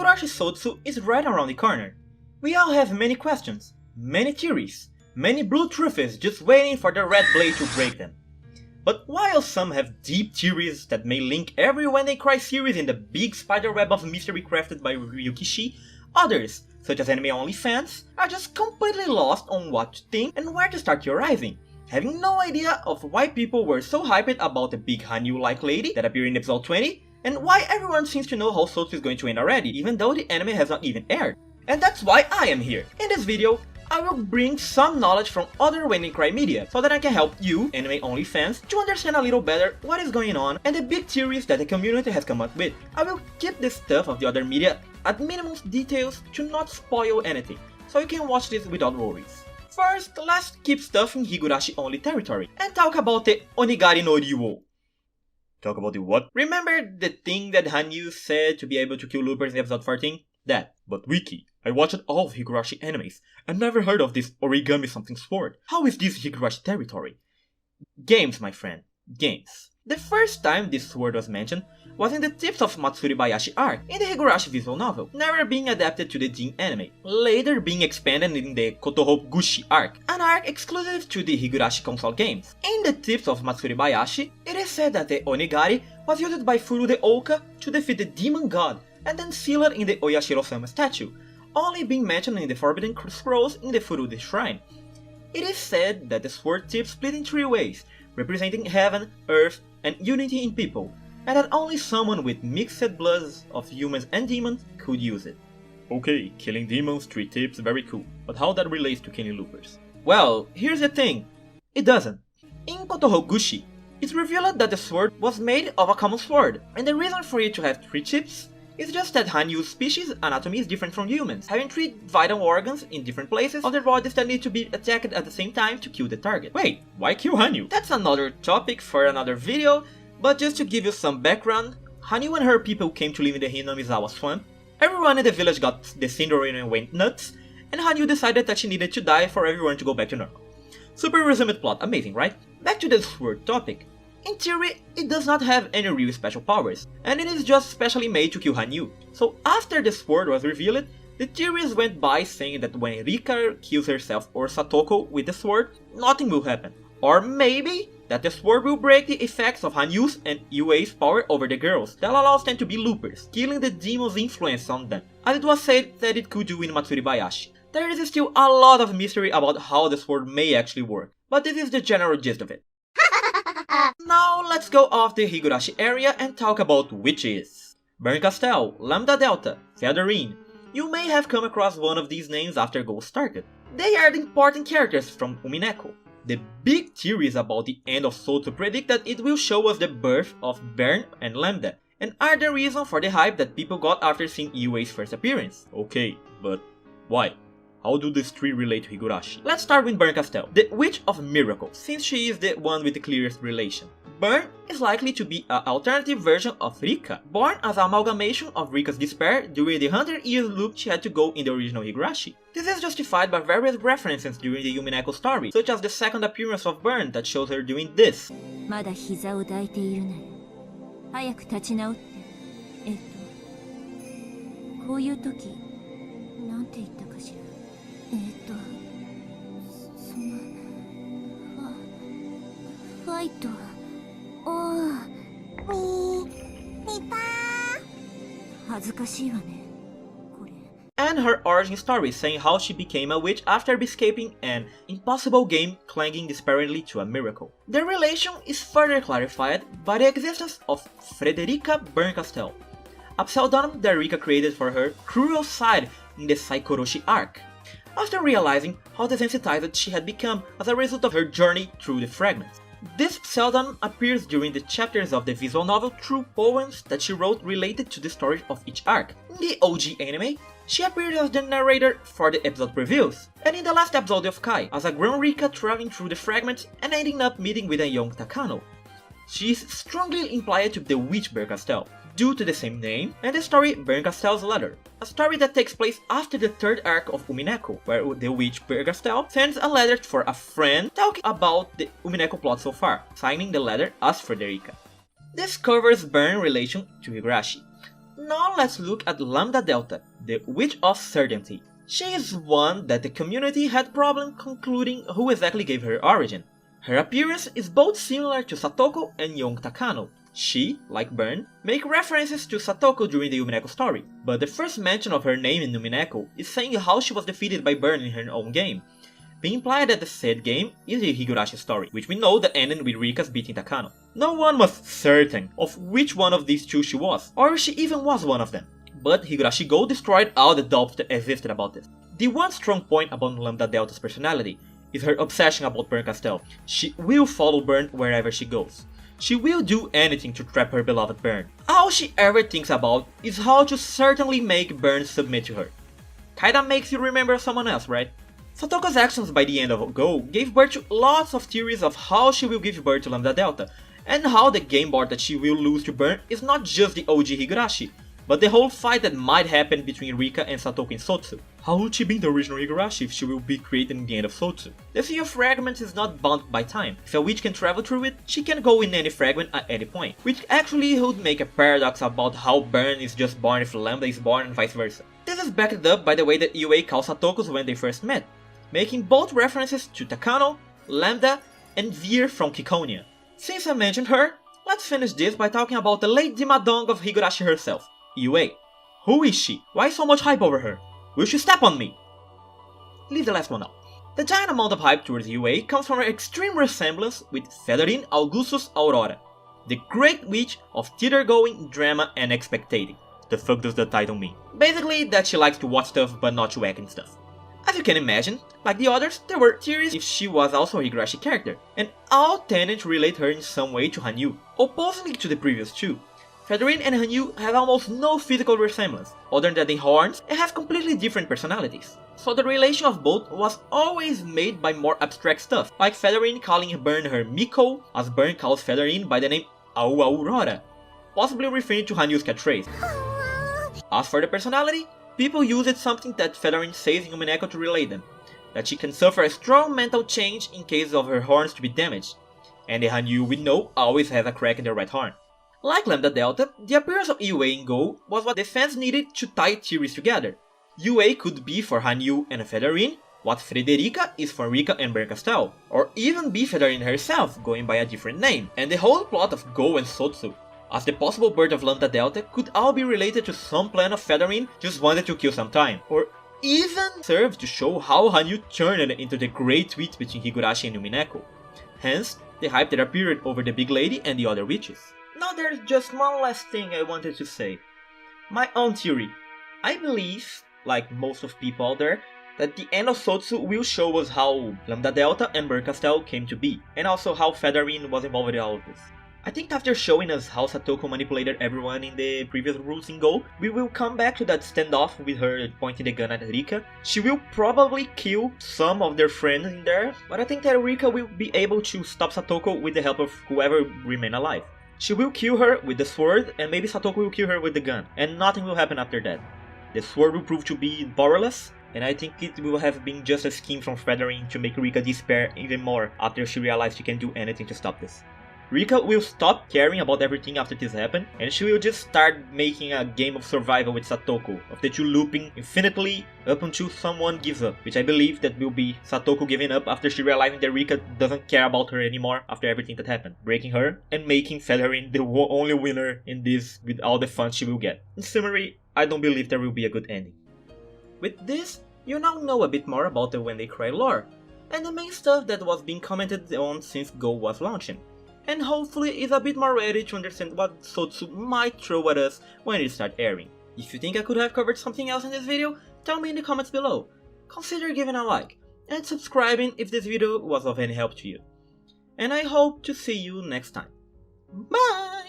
Higurashi Sotsu is right around the corner. We all have many questions, many theories, many blue truths just waiting for the red blade to break them. But while some have deep theories that may link every When They Cry series in the big spiderweb of mystery crafted by Wiki, others, such as anime-only fans, are just completely lost on what to think and where to start theorizing, having no idea of why people were so hyped about the big Hanyu-like lady that appeared in episode 20, and why everyone seems to know how Sotsu is going to end already, even though the anime has not even aired. And that's why I am here. In this video, I will bring some knowledge from other When They Cry media, so that I can help you, anime-only fans, to understand a little better what is going on and the big theories that the community has come up with. I will keep the stuff of the other media at minimum details to not spoil anything, so you can watch this without worries. First, let's keep stuff in Higurashi-only territory, and talk about the Onigari-no-Ryuou. Talk about the what? Remember the thing that Hanyu said to be able to kill loopers in episode 14? That. But Wiki, I watched all of Higurashi animes, and never heard of this origami something sword. How is this Higurashi territory? Games, my friend. Games. The first time this sword was mentioned was in the Tips of Matsuribayashi arc in the Higurashi visual novel, never being adapted to the Jin anime, later being expanded in the Kotoho Gushi arc, an arc exclusive to the Higurashi console games. In the Tips of Matsuribayashi, it is said that the Onigari was used by Furu the Oka to defeat the demon god, and then sealed in the Oyashiro-sama statue, only being mentioned in the Forbidden Scrolls in the Furude Shrine. It is said that the sword tip split in 3 ways, representing heaven, earth, and unity in people, and that only someone with mixed bloods of humans and demons could use it. Okay, killing demons, 3 tips, very cool, but how that relates to killing loopers? Well, here's the thing, it doesn't. In Kotoho Gushi, it's revealed that the sword was made of a common sword, and the reason for it to have 3 tips is just that Hanyu's species anatomy is different from humans, having 3 vital organs in different places of their bodies that need to be attacked at the same time to kill the target. Wait, why kill Hanyu? That's another topic for another video, but just to give you some background, Hanyu and her people came to live in the Hinamizawa swamp, everyone in the village got the syndrome and went nuts, and Hanyu decided that she needed to die for everyone to go back to normal. Super resumed plot, amazing, right? Back to the sword topic. In theory, it does not have any real special powers, and it is just specially made to kill Hanyu. So after the sword was revealed, the theories went by saying that when Rika kills herself or Satoko with the sword, nothing will happen. Or maybe that the sword will break the effects of Hanyu's and Yuei's power over the girls, that allows them to be loopers, killing the demon's influence on them, as it was said that it could do in Matsuribayashi. There is still a lot of mystery about how the sword may actually work, but this is the general gist of it. Now let's go off the Higurashi area and talk about witches. Bernkastel, Lambdadelta, Featherine. You may have come across one of these names after Gou started. They are the important characters from Umineko. The big theories about the end of Sotsu predict that it will show us the birth of Bern and Lambda, and are the reason for the hype that people got after seeing Yuei's first appearance. Okay, but why? How do these 3 relate to Higurashi? Let's start with Bernkastel, the Witch of Miracles, since she is the one with the clearest relation. Bern is likely to be an alternative version of Rika, born as an amalgamation of Rika's despair during the 100-year loop she had to go in the original Higurashi. This is justified by various references during the Umineko story, such as the second appearance of Bern that shows her doing this. And her origin story, saying how she became a witch after escaping an impossible game clanging despairingly to a miracle. The relation is further clarified by the existence of Frederica Bernkastel, a pseudonym that Rika created for her cruel side in the Saikoroshi arc, after realizing how desensitized she had become as a result of her journey through the fragments. This pseudonym appears during the chapters of the visual novel through poems that she wrote related to the story of each arc. In the OG anime, she appeared as the narrator for the episode previews, and in the last episode of Kai, as a grown Rika traveling through the fragments and ending up meeting with a young Takano. She is strongly implied to be the witch Bernkastel, due to the same name and the story Bernkastel's Letter, a story that takes place after the 3rd arc of Umineko, where the witch Bernkastel sends a letter for a friend talking about the Umineko plot so far, signing the letter as Frederica. This covers Bern's relation to Higurashi. now let's look at Lambdadelta, the Witch of Certainty. She is one that the community had problem concluding who exactly gave her origin. Her appearance is both similar to Satoko and young Takano. She, like Bern, make references to Satoko during the Umineko story, but the first mention of her name in Umineko is saying how she was defeated by Bern in her own game, being implied that the said game is the Higurashi story, which we know that ended with Rika's beating Takano. No one was certain of which one of these two she was, or if she even was one of them, but Higurashi Gou destroyed all the doubts that existed about this. The one strong point about Lambdadelta's personality is her obsession about Bernkastel. She will follow Bern wherever she goes. She will do anything to trap her beloved Bern. All she ever thinks about is how to certainly make Bern submit to her. Kinda makes you remember someone else, right? Satoko's actions by the end of Go gave birth to lots of theories of how she will give birth to Lambdadelta, and how the game board that she will lose to Bern is not just the OG Higurashi, but the whole fight that might happen between Rika and Satoko in Sotsu. How would she be the original Higurashi if she will be created in the end of Sotsu? The Sea of Fragments is not bound by time. If a witch can travel through it, she can go in any fragment at any point, which actually would make a paradox about how Bern is just born if Lambda is born and vice versa. This is backed up by the way that Yue calls Satoko's when they first met, making both references to Takano, Lambda, and Veer from Kikonia. Since I mentioned her, let's finish this by talking about the Lady Madong of Higurashi herself, Yue. Who is she? Why so much hype over her? Will she step on me? Leave the last one out. The giant amount of hype towards Yue comes from her extreme resemblance with Featherine Augustus Aurora, the great witch of theater-going, drama, and expectating. The fuck does the title mean? Basically that she likes to watch stuff but not to act in stuff. As you can imagine, like the others, there were theories if she was also a Higurashi character, and all tended to relate her in some way to Hanyu. Opposingly to the previous two, Featherine and Hanyu have almost no physical resemblance, other than the horns, and have completely different personalities. So the relation of both was always made by more abstract stuff, like Featherine calling Bern her Miko, as Bern calls Featherine by the name Aurora, possibly referring to Hanyu's catchphrase. As for the personality, people use it something that Featherine says in Umineko to relate them, that she can suffer a strong mental change in case of her horns to be damaged, and the Hanyu we know always has a crack in their right horn. Like Lambdadelta, the appearance of Yue in Go was what the fans needed to tie theories together. Yue could be for Hanyu and Featherine, what Frederica is for Rika and Bernkastel, or even be Featherine herself, going by a different name, and the whole plot of Go and Sotsu, as the possible birth of Lambdadelta could all be related to some plan of Featherine just wanted to kill some time, or even serve to show how Hanyu turned into the great witch between Higurashi and Umineko. Hence, the hype that appeared over the big lady and the other witches. Now there's just one last thing I wanted to say. My own theory. I believe, like most of people out there, that the end of Sotsu will show us how Lambdadelta and Bernkastel came to be, and also how Featherine was involved in all of this. I think after showing us how Satoko manipulated everyone in the previous rules in Go, we will come back to that standoff with her pointing the gun at Rika. She will probably kill some of their friends in there, but I think that Rika will be able to stop Satoko with the help of whoever remain alive. She will kill her with the sword, and maybe Satoko will kill her with the gun, and nothing will happen after that. The sword will prove to be powerless, and I think it will have been just a scheme from Featherine to make Rika despair even more after she realized she can do anything to stop this. Rika will stop caring about everything after this happened, and she will just start making a game of survival with Satoko, of the two looping infinitely up until someone gives up, which I believe that will be Satoko giving up after she realizing that Rika doesn't care about her anymore after everything that happened, breaking her and making Featherine the only winner in this with all the fun she will get. In summary, I don't believe there will be a good ending. With this, you now know a bit more about the When They Cry lore, and the main stuff that was being commented on since Go was launching, and hopefully is a bit more ready to understand what Sotsu might throw at us when it starts airing. If you think I could have covered something else in this video, tell me in the comments below. Consider giving a like, and subscribing if this video was of any help to you. And I hope to see you next time. Bye!